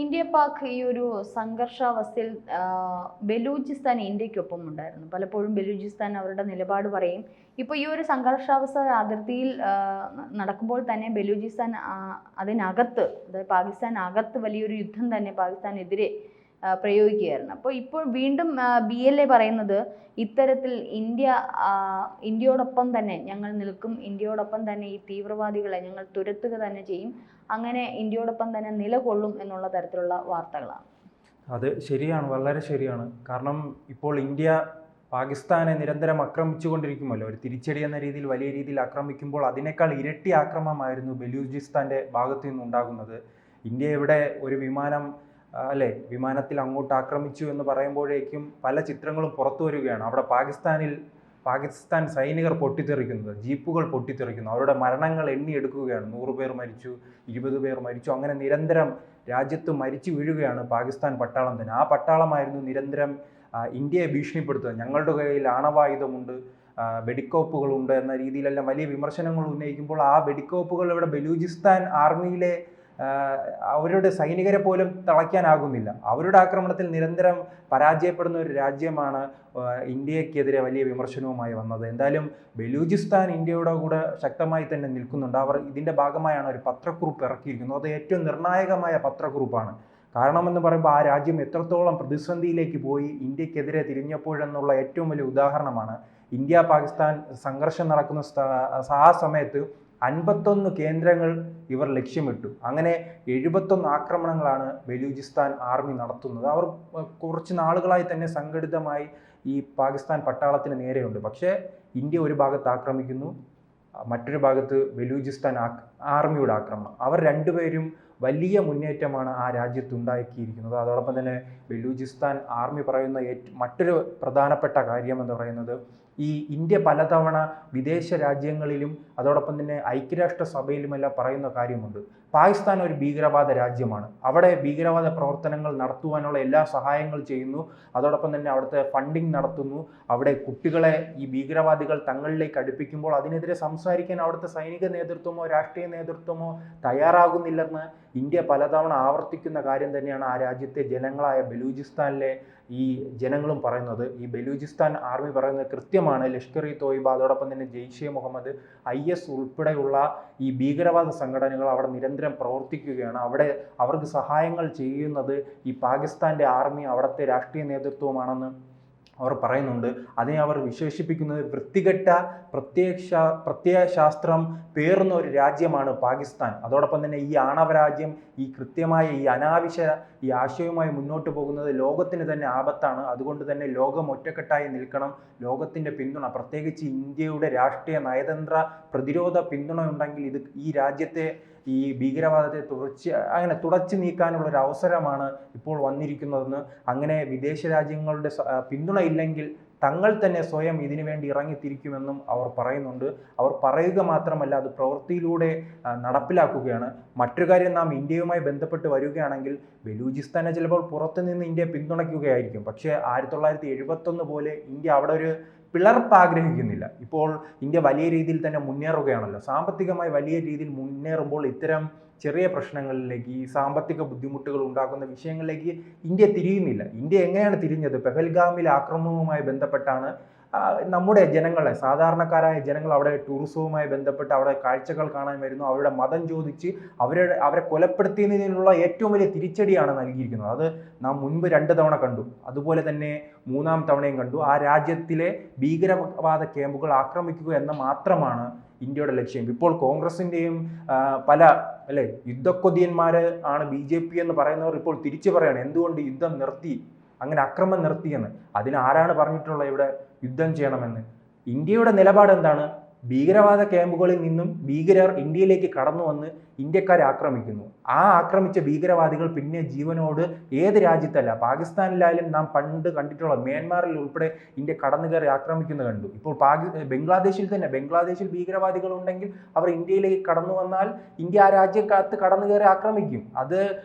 India Pak ഈ ഒരു സംഘർഷാവസ്ഥയിൽ ബലൂചിസ്ഥാൻ ഇന്ത്യക്കൊപ്പം ഉണ്ടായിരുന്നു. പലപ്പോഴും ബലൂചിസ്ഥാൻ അവരുടെ നിലപാട് പറയും. ഇപ്പോൾ ഈ ഒരു സംഘർഷാവസ്ഥ അതിർത്തിയിൽ നടക്കുമ്പോൾ തന്നെ ബലൂചിസ്ഥാൻ അതിനകത്ത്, അതായത് പാകിസ്ഥാനകത്ത് വലിയൊരു യുദ്ധം തന്നെ പാകിസ്ഥാനെതിരെ പ്രയോഗിക്കുകയായിരുന്നു. അപ്പോൾ ഇപ്പോൾ വീണ്ടും BLA പറയുന്നത് ഇത്തരത്തിൽ ഇന്ത്യയോടൊപ്പം തന്നെ ഞങ്ങൾ നിൽക്കും, ഇന്ത്യയോടൊപ്പം തന്നെ ഈ തീവ്രവാദികളെ ഞങ്ങൾ തുരത്തുക തന്നെ ചെയ്യും, അങ്ങനെ ഇന്ത്യയോടൊപ്പം തന്നെ നിലകൊള്ളും എന്നുള്ള തരത്തിലുള്ള വാർത്തകളാണ്. അത് ശരിയാണ്, വളരെ ശരിയാണ്. കാരണം ഇപ്പോൾ ഇന്ത്യ പാകിസ്ഥാനെ നിരന്തരം ആക്രമിച്ചുകൊണ്ടിരിക്കുമല്ലോ. ഒരു തിരിച്ചടി എന്ന രീതിയിൽ വലിയ രീതിയിൽ ആക്രമിക്കുമ്പോൾ അതിനേക്കാൾ ഇരട്ടി ആക്രമണമായിരുന്നു ബലൂചിസ്ഥാൻ്റെ ഭാഗത്തു നിന്നുണ്ടാകുന്നത്. ഇന്ത്യ ഇവിടെ ഒരു വിമാനത്തിൽ അങ്ങോട്ട് ആക്രമിച്ചു എന്ന് പറയുമ്പോഴേക്കും പല ചിത്രങ്ങളും പുറത്തു വരികയാണ്. അവിടെ പാകിസ്ഥാൻ സൈനികർ പൊട്ടിത്തെറിക്കുന്നത്, ജീപ്പുകൾ പൊട്ടിത്തെറിക്കുന്നു, അവരുടെ മരണങ്ങൾ എണ്ണിയെടുക്കുകയാണ്. 100 പേർ മരിച്ചു, 20 പേർ മരിച്ചു, അങ്ങനെ നിരന്തരം രാജ്യത്ത് മരിച്ചു വീഴുകയാണ് പാകിസ്ഥാൻ പട്ടാളം തന്നെ. ആ പട്ടാളമായിരുന്നു നിരന്തരം ഇന്ത്യയെ ഭീഷണിപ്പെടുത്തുന്നത്. ഞങ്ങളുടെ കയ്യിൽ ആണവായുധമുണ്ട്, വെടിക്കോപ്പുകളുണ്ട് എന്ന രീതിയിലെല്ലാം വലിയ വിമർശനങ്ങൾ ഉന്നയിക്കുമ്പോൾ ആ വെടിക്കോപ്പുകൾ ഇവിടെ ബലൂചിസ്ഥാൻ ആർമിയിലെ അവരുടെ സൈനികരെ പോലും തളയ്ക്കാനാകുന്നില്ല. അവരുടെ ആക്രമണത്തിൽ നിരന്തരം പരാജയപ്പെടുന്ന ഒരു രാജ്യമാണ് ഇന്ത്യക്കെതിരെ വലിയ വിമർശനവുമായി വന്നത്. എന്തായാലും ബലൂചിസ്ഥാൻ ഇന്ത്യയുടെ കൂടെ ശക്തമായി തന്നെ നിൽക്കുന്നുണ്ട്. അവർ ഇതിൻ്റെ ഭാഗമായാണ് ഒരു പത്രക്കുറിപ്പ് ഇറക്കിയിരിക്കുന്നത്. അത് ഏറ്റവും നിർണായകമായ പത്രക്കുറിപ്പാണ്. കാരണമെന്ന് പറയുമ്പോൾ ആ രാജ്യം എത്രത്തോളം പ്രതിസന്ധിയിലേക്ക് പോയി ഇന്ത്യക്കെതിരെ തിരിഞ്ഞപ്പോഴെന്നുള്ള ഏറ്റവും വലിയ ഉദാഹരണമാണ്. ഇന്ത്യ പാകിസ്ഥാൻ സംഘർഷം നടക്കുന്ന ആ സമയത്ത് 51 കേന്ദ്രങ്ങൾ ഇവർ ലക്ഷ്യമിട്ടു. അങ്ങനെ 71 ആക്രമണങ്ങളാണ് ബലൂചിസ്ഥാൻ ആർമി നടത്തുന്നത്. അവർ കുറച്ച് നാളുകളായി തന്നെ സംഘടിതമായി ഈ പാകിസ്ഥാൻ പട്ടാളത്തിന് നേരെയുണ്ട്. പക്ഷേ ഇന്ത്യ ഒരു ഭാഗത്ത് ആക്രമിക്കുന്നു, മറ്റൊരു ഭാഗത്ത് ബലൂചിസ്ഥാൻ ആർമിയുടെ ആക്രമണം. അവർ രണ്ടുപേരും വലിയ മുന്നേറ്റമാണ് ആ രാജ്യത്ത് ഉണ്ടാക്കിയിരിക്കുന്നത്. അതോടൊപ്പം തന്നെ ബലൂചിസ്ഥാൻ ആർമി പറയുന്ന മറ്റൊരു പ്രധാനപ്പെട്ട കാര്യം എന്ന് പറയുന്നത്, ഈ ഇന്ത്യ പലതവണ വിദേശ രാജ്യങ്ങളിലും അതോടൊപ്പം തന്നെ ഐക്യരാഷ്ട്ര സഭയിലുമെല്ലാം പറയുന്ന കാര്യമുണ്ട്, പാകിസ്ഥാൻ ഒരു ഭീകരവാദ രാജ്യമാണ്, അവിടെ ഭീകരവാദ പ്രവർത്തനങ്ങൾ നടത്തുവാനുള്ള എല്ലാ സഹായങ്ങളും ചെയ്യുന്നു, അതോടൊപ്പം തന്നെ അവിടുത്തെ ഫണ്ടിങ് നടത്തുന്നു, അവിടെ കുട്ടികളെ ഈ ഭീകരവാദികൾ തങ്ങളിലേക്ക് അടുപ്പിക്കുമ്പോൾ അതിനെതിരെ സംസാരിക്കാൻ അവിടുത്തെ സൈനിക നേതൃത്വമോ രാഷ്ട്രീയ നേതൃത്വമോ തയ്യാറാകുന്നില്ലെന്ന് ഇന്ത്യ പലതവണ ആവർത്തിക്കുന്ന കാര്യം തന്നെയാണ് ആ രാജ്യത്തെ ജനങ്ങളായ ബലൂചിസ്ഥാനിലെ ഈ ജനങ്ങളും പറയുന്നത്. ഈ ബലൂചിസ്ഥാൻ ആർമി പറയുന്നത് കൃത്യമാണ്. ലഷ്കർ-ഇ തോയ്ബ അതോടൊപ്പം തന്നെ ജെയ്ഷെ മുഹമ്മദ്, IS ഉൾപ്പെടെയുള്ള ഈ ഭീകരവാദ സംഘടനകൾ അവിടെ നിരന്തരം പ്രവർത്തിക്കുകയാണ്. അവിടെ അവർക്ക് സഹായങ്ങൾ ചെയ്യുന്നത് ഈ പാകിസ്ഥാൻ്റെ ആർമി, അവിടുത്തെ രാഷ്ട്രീയ നേതൃത്വമാണെന്ന് അവർ പറയുന്നുണ്ട്. അതിനെ അവർ വിശേഷിപ്പിക്കുന്നത് വൃത്തികെട്ട പ്രത്യയശാസ്ത്രം പേറുന്ന ഒരു രാജ്യമാണ് പാകിസ്ഥാൻ. അതോടൊപ്പം തന്നെ ഈ ആണവ രാജ്യം ഈ കൃത്യമായ ഈ അനാവശ്യ ഈ ആശയവുമായി മുന്നോട്ട് പോകുന്നത് ലോകത്തിന് തന്നെ ആപത്താണ്. അതുകൊണ്ട് തന്നെ ലോകം ഒറ്റക്കെട്ടായി നിൽക്കണം. ലോകത്തിൻ്റെ പിന്തുണ, പ്രത്യേകിച്ച് ഇന്ത്യയുടെ രാഷ്ട്രീയ നയതന്ത്ര പ്രതിരോധ പിന്തുണ ഉണ്ടെങ്കിൽ ഈ രാജ്യത്തെ ഈ ഭീകരവാദത്തെ തുടച്ചു നീക്കാനുള്ള ഒരു അവസരമാണ് ഇപ്പോൾ വന്നിരിക്കുന്നതെന്ന്. അങ്ങനെ വിദേശ രാജ്യങ്ങളുടെ പിന്തുണ ഇല്ലെങ്കിൽ തങ്ങൾ തന്നെ സ്വയം ഇതിനു വേണ്ടി ഇറങ്ങിത്തിരിക്കുമെന്നും അവർ പറയുന്നുണ്ട്. അവർ പറയുക മാത്രമല്ല, അത് പ്രവൃത്തിയിലൂടെ നടപ്പിലാക്കുകയാണ്. മറ്റൊരു കാര്യം, നാം ഇന്ത്യയുമായി ബന്ധപ്പെട്ട് വരികയാണെങ്കിൽ ബലൂചിസ്ഥാനെ ചിലപ്പോൾ പുറത്തുനിന്ന് ഇന്ത്യ പിന്തുണയ്ക്കുകയായിരിക്കും. പക്ഷേ 1971 പോലെ ഇന്ത്യ അവിടെ ഒരു പിളർപ്പ് ആഗ്രഹിക്കുന്നില്ല. ഇപ്പോൾ ഇന്ത്യ വലിയ രീതിയിൽ തന്നെ മുന്നേറുകയാണല്ലോ. സാമ്പത്തികമായി വലിയ രീതിയിൽ മുന്നേറുമ്പോൾ ഇത്തരം ചെറിയ പ്രശ്നങ്ങളിലേക്ക്, ഈ സാമ്പത്തിക ബുദ്ധിമുട്ടുകൾ ഉണ്ടാക്കുന്ന വിഷയങ്ങളിലേക്ക് ഇന്ത്യ തിരിയുന്നില്ല. ഇന്ത്യ എങ്ങനെയാണ് തിരിഞ്ഞത്? പെഹൽഗാമിലെ ആക്രമണവുമായി ബന്ധപ്പെട്ടാണ് നമ്മുടെ ജനങ്ങളെ, സാധാരണക്കാരായ ജനങ്ങൾ അവിടെ ടൂറിസവുമായി ബന്ധപ്പെട്ട് അവിടെ കാഴ്ചകൾ കാണാൻ വരുന്നു. അവരുടെ മതം ചോദിച്ച് അവരെ കൊലപ്പെടുത്തിയതിനുള്ള ഏറ്റവും വലിയ തിരിച്ചടിയാണ് നൽകിയിരിക്കുന്നത്. അത് നാം മുൻപ് 2 തവണ കണ്ടു, അതുപോലെ തന്നെ 3-ാം തവണയും കണ്ടു. ആ രാജ്യത്തിലെ ഭീകരവാദ ക്യാമ്പുകൾ ആക്രമിക്കുക എന്ന മാത്രമാണ് ഇന്ത്യയുടെ ലക്ഷ്യം. ഇപ്പോൾ കോൺഗ്രസിൻ്റെയും പല യുദ്ധക്കൊതിയന്മാർ ആണ് BJP എന്ന് പറയുന്നവർ ഇപ്പോൾ തിരിച്ചു പറയാണ്, എന്തുകൊണ്ട് യുദ്ധം നിർത്തി, അങ്ങനെ അക്രമം നിർത്തിയെന്ന്. അതിനാരാണ് പറഞ്ഞിട്ടുള്ളത് ഇവിടെ യുദ്ധം ചെയ്യണമെന്ന്? ഇന്ത്യയുടെ നിലപാട് എന്താണ്? ഭീകരവാദ ക്യാമ്പുകളിൽ നിന്നും ഭീകരർ ഇന്ത്യയിലേക്ക് കടന്നു വന്ന് ഇന്ത്യക്കാരെ ആക്രമിക്കുന്നു. ആ ആക്രമിച്ച ഭീകരവാദികൾ പിന്നെ ജീവനോട് ഏത് രാജ്യത്തല്ല, പാകിസ്ഥാനിലായാലും നാം പണ്ട് കണ്ടിട്ടുള്ള മ്യാൻമാറിൽ ഉൾപ്പെടെ ഇന്ത്യ കടന്നു കയറി ആക്രമിക്കുന്നത് കണ്ടു. ഇപ്പോൾ ബംഗ്ലാദേശിൽ ഭീകരവാദികൾ ഉണ്ടെങ്കിൽ അവർ ഇന്ത്യയിലേക്ക് കടന്നു വന്നാൽ ഇന്ത്യ ആ രാജ്യക്കകത്ത് കടന്നു കയറി ആക്രമിക്കും. അത്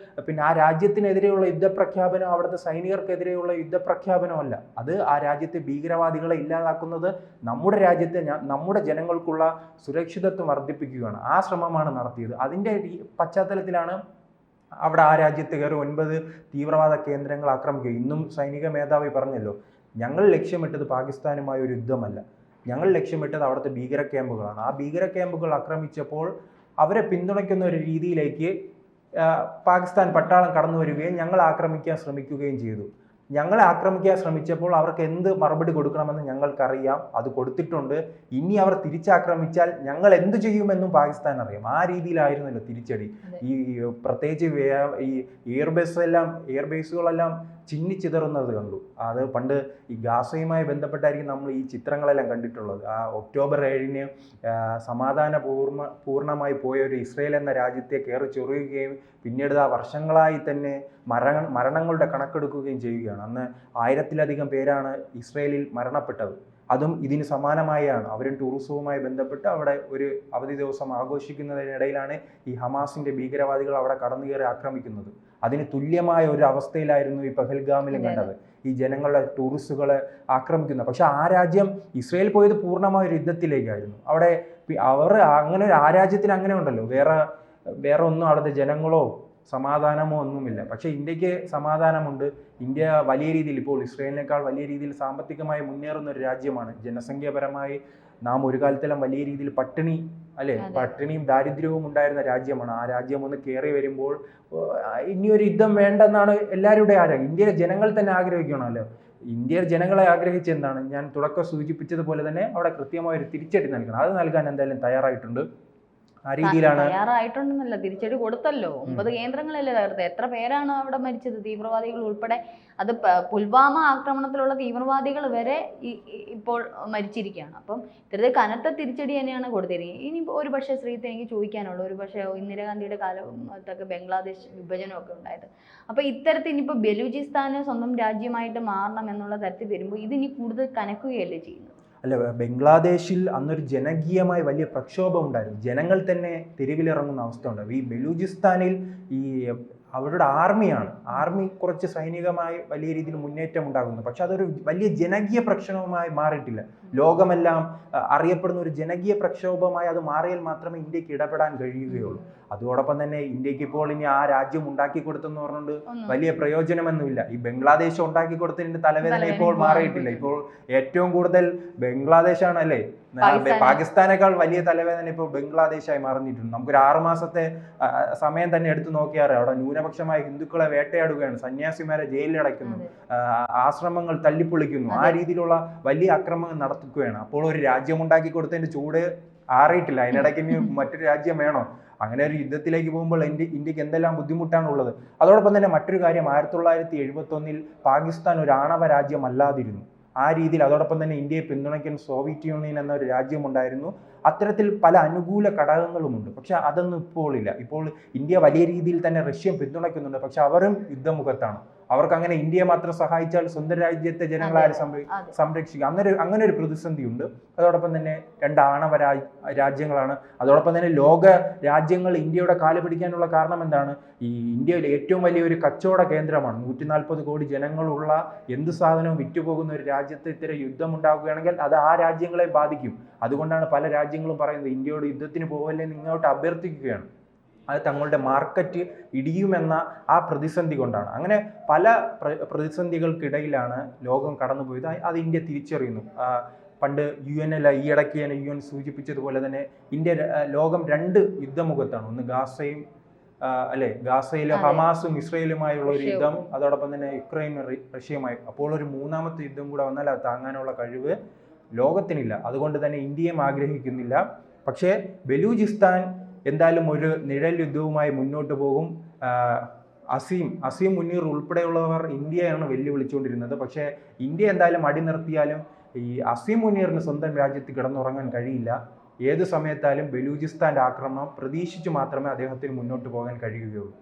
പിന്നെ ആ രാജ്യത്തിനെതിരെയുള്ള യുദ്ധപ്രഖ്യാപനം, അവിടുത്തെ സൈനികർക്കെതിരെയുള്ള യുദ്ധപ്രഖ്യാപനമല്ല. അത് ആ രാജ്യത്തെ ഭീകരവാദികളെ ഇല്ലാതാക്കുന്നത് നമ്മുടെ രാജ്യത്തെ നമ്മുടെ ജനങ്ങൾക്കുള്ള സുരക്ഷിതത്വം വർദ്ധിപ്പിക്കുകയാണ്. ആ ശ്രമമാണ് നടത്തിയത്. അതിൻ്റെ പശ്ചാത്തലത്തിലാണ് അവിടെ ആ രാജ്യത്ത് കയറി 9 തീവ്രവാദ കേന്ദ്രങ്ങൾ ആക്രമിക്കുക. ഇന്നും സൈനിക മേധാവി പറഞ്ഞല്ലോ, ഞങ്ങൾ ലക്ഷ്യമിട്ടത് പാകിസ്ഥാനുമായ ഒരു യുദ്ധമല്ല, ഞങ്ങൾ ലക്ഷ്യമിട്ടത് അവിടുത്തെ ഭീകര ക്യാമ്പുകളാണ്. ആ ഭീകര ക്യാമ്പുകൾ ആക്രമിച്ചപ്പോൾ അവരെ പിന്തുണയ്ക്കുന്ന ഒരു രീതിയിലേക്ക് പാകിസ്ഥാൻ പട്ടാളം കടന്നു വരികയും ഞങ്ങൾ ആക്രമിക്കാൻ ശ്രമിക്കുകയും ചെയ്തു. ഞങ്ങളെ ആക്രമിക്കാൻ ശ്രമിച്ചപ്പോൾ അവർക്ക് എന്ത് മറുപടി കൊടുക്കണമെന്ന് ഞങ്ങൾക്കറിയാം, അത് കൊടുത്തിട്ടുണ്ട്. ഇനി അവർ തിരിച്ചാക്രമിച്ചാൽ ഞങ്ങൾ എന്ത് ചെയ്യുമെന്നും പാകിസ്ഥാൻ അറിയാം. ആ രീതിയിലായിരുന്നല്ലോ തിരിച്ചടി. ഈ പ്രത്യേകിച്ച് ഈ എയർബേസുകളെല്ലാം ചിന്നിച്ചിതറുന്നത് കണ്ടു. അത് പണ്ട് ഈ ഗാസയുമായി ബന്ധപ്പെട്ടായിരിക്കും നമ്മൾ ഈ ചിത്രങ്ങളെല്ലാം കണ്ടിട്ടുള്ളത്. ആ ഒക്ടോബർ 7-ന് പൂർണ്ണമായി പോയ ഒരു ഇസ്രയേൽ എന്ന രാജ്യത്തെ കയറി ചൊറിയുകയും പിന്നീട് ആ വർഷങ്ങളായി തന്നെ മരണങ്ങളുടെ കണക്കെടുക്കുകയും ചെയ്യുകയാണ്. അന്ന് 1000-ലധികം പേരാണ് ഇസ്രയേലിൽ മരണപ്പെട്ടത്. അതും ഇതിന് സമാനമായാണ്. അവരും ടൂറിസവുമായി ബന്ധപ്പെട്ട് അവിടെ ഒരു അവധി ദിവസം ആഘോഷിക്കുന്നതിനിടയിലാണ് ഈ ഹമാസിന്റെ ഭീകരവാദികൾ അവിടെ കടന്നു കയറി ആക്രമിക്കുന്നത്. അതിന് തുല്യമായ ഒരു അവസ്ഥയിലായിരുന്നു ഈ പഹൽഗാമിലും കണ്ടത്. ഈ ജനങ്ങളെ, ടൂറിസ്റ്റുകളെ ആക്രമിക്കുന്നത്. പക്ഷെ ആ രാജ്യം, ഇസ്രയേൽ പോയത് പൂർണ്ണമായ ഒരു യുദ്ധത്തിലേക്കായിരുന്നു. അവിടെ അങ്ങനെ ആ രാജ്യത്തിന് അങ്ങനെ ഉണ്ടല്ലോ, വേറെ ഒന്നും അവിടുത്തെ ജനങ്ങളോ സമാധാനമോ ഒന്നുമില്ല. പക്ഷേ ഇന്ത്യക്ക് സമാധാനമുണ്ട്. ഇന്ത്യ വലിയ രീതിയിൽ, ഇപ്പോൾ ഇസ്രയേലിനേക്കാൾ വലിയ രീതിയിൽ സാമ്പത്തികമായി മുന്നേറുന്ന ഒരു രാജ്യമാണ്. ജനസംഖ്യാപരമായി നാം ഒരു കാലത്തെല്ലാം വലിയ രീതിയിൽ പട്ടിണിയും ദാരിദ്ര്യവും ഉണ്ടായിരുന്ന രാജ്യമാണ്. ആ രാജ്യം ഒന്ന് കയറി വരുമ്പോൾ ഇനിയൊരു യുദ്ധം വേണ്ടെന്നാണ് എല്ലാവരുടെയും ആഗ്രഹം. ഇന്ത്യയിലെ ജനങ്ങൾ തന്നെ ആഗ്രഹിക്കണമല്ലോ. ഇന്ത്യയിലെ ജനങ്ങളെ ആഗ്രഹിച്ച് എന്താണ്, ഞാൻ തുടക്കം സൂചിപ്പിച്ചതുപോലെ തന്നെ അവിടെ കൃത്യമായ ഒരു തിരിച്ചടി നൽകണം. അത് നൽകാൻ എന്തായാലും തയ്യാറായിട്ടുണ്ട്. ആ രീതിയിലാണ്. തയ്യാറായിട്ടുണ്ടെന്നല്ല, തിരിച്ചടി കൊടുത്തല്ലോ. 9 കേന്ദ്രങ്ങളല്ലേ തകർത്തത്. എത്ര പേരാണ് അവിടെ മരിച്ചത്, തീവ്രവാദികൾ ഉൾപ്പെടെ. അത് പുൽവാമ ആക്രമണത്തിലുള്ള തീവ്രവാദികൾ വരെ ഇപ്പോൾ മരിച്ചിരിക്കുകയാണ്. അപ്പം ഇത്തരത്തിൽ കനത്ത തിരിച്ചടി തന്നെയാണ് കൊടുത്തിരിക്കുന്നത്. ഇനി ഒരു പക്ഷേ ശ്രീത്ത് എനിക്ക് ചോദിക്കാനുള്ളൂ, ഒരു പക്ഷേ ഇന്ദിരാഗാന്ധിയുടെ കാലത്തൊക്കെ ബംഗ്ലാദേശ് വിഭജനമൊക്കെ ഉണ്ടായത്. അപ്പോൾ ഇത്തരത്തിൽ ഇനിയിപ്പോൾ ബലൂചിസ്ഥാന് സ്വന്തം രാജ്യമായിട്ട് മാറണം എന്നുള്ള തരത്തിൽ വരുമ്പോൾ ഇതിനി കൂടുതൽ കനക്കുകയല്ലേ ചെയ്യുന്നത്? അല്ല, ബംഗ്ലാദേശിൽ അന്നൊരു ജനകീയമായ വലിയ പ്രക്ഷോഭം ഉണ്ടായിരുന്നു. ജനങ്ങൾ തന്നെ തെരുവിലിറങ്ങുന്ന അവസ്ഥ ഉണ്ടാവും. ഈ ബലൂചിസ്ഥാനിൽ അവരുടെ ആർമി കുറച്ച് സൈനികമായി വലിയ രീതിയിൽ മുന്നേറ്റം ഉണ്ടാകുന്നു. പക്ഷെ അതൊരു വലിയ ജനകീയ പ്രക്ഷോഭമായി മാറിയിട്ടില്ല. ലോകമെല്ലാം അറിയപ്പെടുന്ന ഒരു ജനകീയ പ്രക്ഷോഭമായി അത് മാറിയാൽ മാത്രമേ ഇന്ത്യക്ക് ഇടപെടാൻ കഴിയുകയുള്ളൂ. അതോടൊപ്പം തന്നെ ഇന്ത്യക്ക് ഇപ്പോൾ ഇനി ആ രാജ്യം ഉണ്ടാക്കി കൊടുത്തെന്ന് പറഞ്ഞുകൊണ്ട് വലിയ പ്രയോജനമൊന്നുമില്ല. ഈ ബംഗ്ലാദേശ് ഉണ്ടാക്കി കൊടുത്തതിന്റെ തലവേദന ഇപ്പോൾ മാറിയിട്ടില്ല. ഇപ്പോൾ ഏറ്റവും കൂടുതൽ ബംഗ്ലാദേശാണ്, അല്ലേ, പാകിസ്ഥാനേക്കാൾ വലിയ തലവേദന ഇപ്പോൾ ബംഗ്ലാദേശായി മാറിയിട്ടുണ്ട്. നമുക്കൊരു 6 മാസത്തെ സമയം തന്നെ എടുത്തു നോക്കിയാൽ അവിടെ ന്യൂനപക്ഷമായ ഹിന്ദുക്കളെ വേട്ടയാടുകയാണ്, സന്യാസിമാരെ ജയിലിലടയ്ക്കുന്നു, ആശ്രമങ്ങൾ തല്ലിപ്പൊളിക്കുന്നു, ആ രീതിയിലുള്ള വലിയ അക്രമങ്ങൾ നടത്തുകയാണ്. അപ്പോൾ ഒരു രാജ്യം ഉണ്ടാക്കി കൊടുത്തതിന്റെ ചൂട് ആറിയിട്ടില്ല. അതിനിടയ്ക്ക് ഇനി മറ്റൊരു രാജ്യം വേണോ? അങ്ങനെ ഒരു യുദ്ധത്തിലേക്ക് പോകുമ്പോൾ ഇന്ത്യക്ക് എന്തെല്ലാം ബുദ്ധിമുട്ടാണുള്ളത്. അതോടൊപ്പം തന്നെ മറ്റൊരു കാര്യം, 1971-ൽ പാകിസ്ഥാൻ ഒരു ആണവ രാജ്യമല്ലാതിരുന്നു. ആ രീതിയിൽ അതോടൊപ്പം തന്നെ ഇന്ത്യയെ പിന്തുണയ്ക്കാൻ സോവിയറ്റ് യൂണിയൻ എന്ന ഒരു രാജ്യമുണ്ടായിരുന്നു. അത്തരത്തിൽ പല അനുകൂല ഘടകങ്ങളുമുണ്ട്. പക്ഷെ അതൊന്നും ഇപ്പോൾ ഇല്ല. ഇപ്പോൾ ഇന്ത്യ വലിയ രീതിയിൽ തന്നെ റഷ്യ പിന്തുണയ്ക്കുന്നുണ്ട്. പക്ഷെ അവരും യുദ്ധമുഖത്താണ്. അവർക്ക് അങ്ങനെ ഇന്ത്യയെ മാത്രം സഹായിച്ചാൽ സ്വന്തം രാജ്യത്തെ ജനങ്ങളെ സംരക്ഷിക്കുക, അങ്ങനെ ഒരു പ്രതിസന്ധി ഉണ്ട്. അതോടൊപ്പം തന്നെ 2 ആണവ രാജ്യങ്ങളാണ്. അതോടൊപ്പം തന്നെ ലോക രാജ്യങ്ങൾ ഇന്ത്യയുടെ കാല് പിടിക്കാനുള്ള കാരണം എന്താണ്? ഈ ഇന്ത്യയിലെ ഏറ്റവും വലിയൊരു കച്ചവട കേന്ദ്രമാണ്. 140 കോടി ജനങ്ങളുള്ള എന്ത് സാധനവും വിറ്റുപോകുന്ന ഒരു രാജ്യത്ത് ഇത്തരം യുദ്ധം ഉണ്ടാവുകയാണെങ്കിൽ അത് ആ രാജ്യങ്ങളെ ബാധിക്കും. അതുകൊണ്ടാണ് പല രാജ്യങ്ങളും പറയുന്നത് ഇന്ത്യയോട് യുദ്ധത്തിന് പോകല്ലേ ഇങ്ങോട്ട് അഭ്യർത്ഥിക്കുകയാണ്. അത് തങ്ങളുടെ മാർക്കറ്റ് ഇടിയുമെന്ന ആ പ്രതിസന്ധി കൊണ്ടാണ്. അങ്ങനെ പല പ്രതിസന്ധികൾക്കിടയിലാണ് ലോകം കടന്നുപോയത്. അത് ഇന്ത്യ തിരിച്ചറിയുന്നു. പണ്ട് ഈയിടയ്ക്ക് UN സൂചിപ്പിച്ചതുപോലെ തന്നെ ലോകം 2 യുദ്ധമുഖത്താണ്. ഒന്ന് ഗാസയിലെ ഹമാസും ഇസ്രയേലുമായുള്ള ഒരു യുദ്ധം, അതോടൊപ്പം തന്നെ യുക്രൈൻ റഷ്യയുമായി. അപ്പോൾ ഒരു 3ാമത്തെ യുദ്ധം കൂടെ വന്നാൽ അത് താങ്ങാനുള്ള കഴിവ് ലോകത്തിനില്ല. അതുകൊണ്ട് തന്നെ ഇന്ത്യയും ആഗ്രഹിക്കുന്നില്ല. പക്ഷേ ബലൂചിസ്ഥാൻ എന്തായാലും ഒരു നിഴൽ യുദ്ധവുമായി മുന്നോട്ട് പോകും. അസീം മുനീർ ഉൾപ്പെടെയുള്ളവർ ഇന്ത്യയാണ് വെല്ലുവിളിച്ചുകൊണ്ടിരുന്നത്. പക്ഷേ ഇന്ത്യ എന്തായാലും അടി നിർത്തിയാലും ഈ അസീം മുനീറിന് സ്വന്തം രാജ്യത്ത് കിടന്നുറങ്ങാൻ കഴിയില്ല. ഏത് സമയത്തായാലും ബലൂചിസ്ഥാൻ്റെ ആക്രമണം പ്രതീക്ഷിച്ചു മാത്രമേ അദ്ദേഹത്തിന് മുന്നോട്ട് പോകാൻ കഴിയുകയുള്ളൂ.